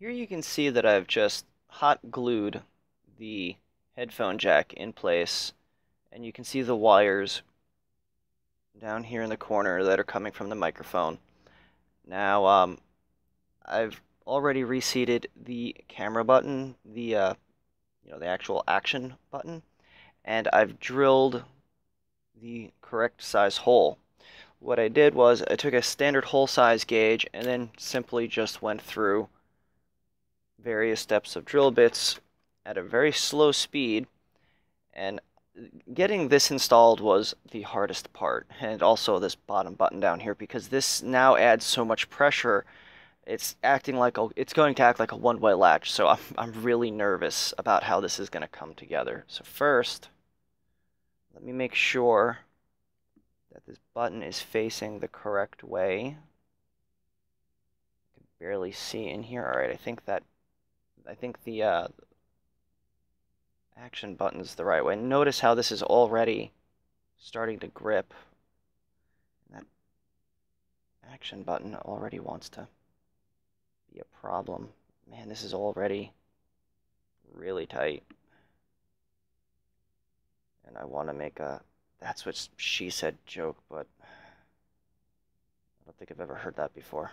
Here you can see that I've just hot glued the headphone jack in place, and you can see the wires down here in the corner that are coming from the microphone. Now, I've already reseated the camera button, the actual action button, and I've drilled the correct size hole. What I did was I took a standard hole size gauge and then simply just went through various steps of drill bits at a very slow speed, and getting this installed was the hardest part, and also this bottom button down here, because this now adds so much pressure. It's going to act like a one-way latch, so I'm really nervous about how this is going to come together. So first, let me make sure that this button is facing the correct way. I can barely see in here. All right, I think the action button is the right way. Notice how this is already starting to grip. That action button already wants to be a problem. Man, this is already really tight. And I want to make a "that's what she said" joke, but I don't think I've ever heard that before.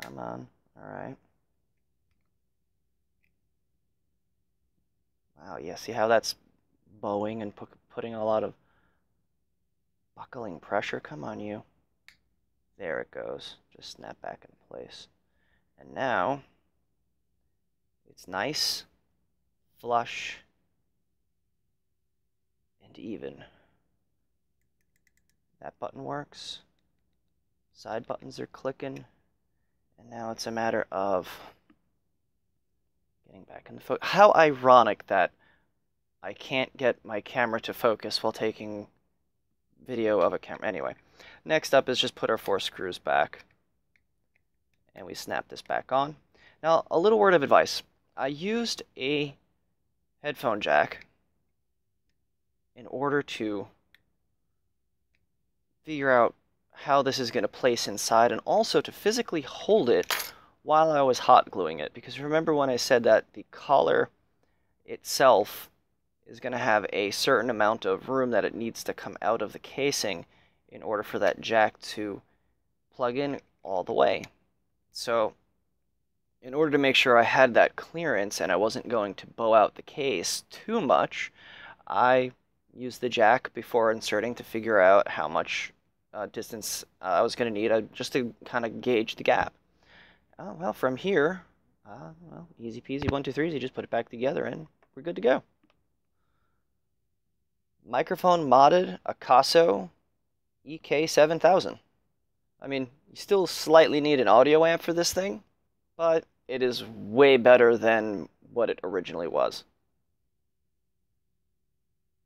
Come on. All right. Wow, yeah, see how that's bowing and putting a lot of buckling pressure? Come on, you. There it goes. Just snap back in place. And now, it's nice, flush, and even. That button works. Side buttons are clicking. And now it's a matter of getting back in the focus. How ironic that I can't get my camera to focus while taking video of a camera. Anyway, next up is just put our 4 screws back. And we snap this back on. Now, a little word of advice. I used a headphone jack in order to figure out how this is going to place inside, and also to physically hold it while I was hot gluing it. Because remember when I said that the collar itself is going to have a certain amount of room that it needs to come out of the casing in order for that jack to plug in all the way. So in order to make sure I had that clearance and I wasn't going to bow out the case too much, I used the jack before inserting to figure out how much distance I was going to need, just to kind of gauge the gap. Oh, well, from here, well, easy peasy, 1, 2, 3, you just put it back together and we're good to go. Microphone modded Akaso EK7000. I mean, you still slightly need an audio amp for this thing, but it is way better than what it originally was.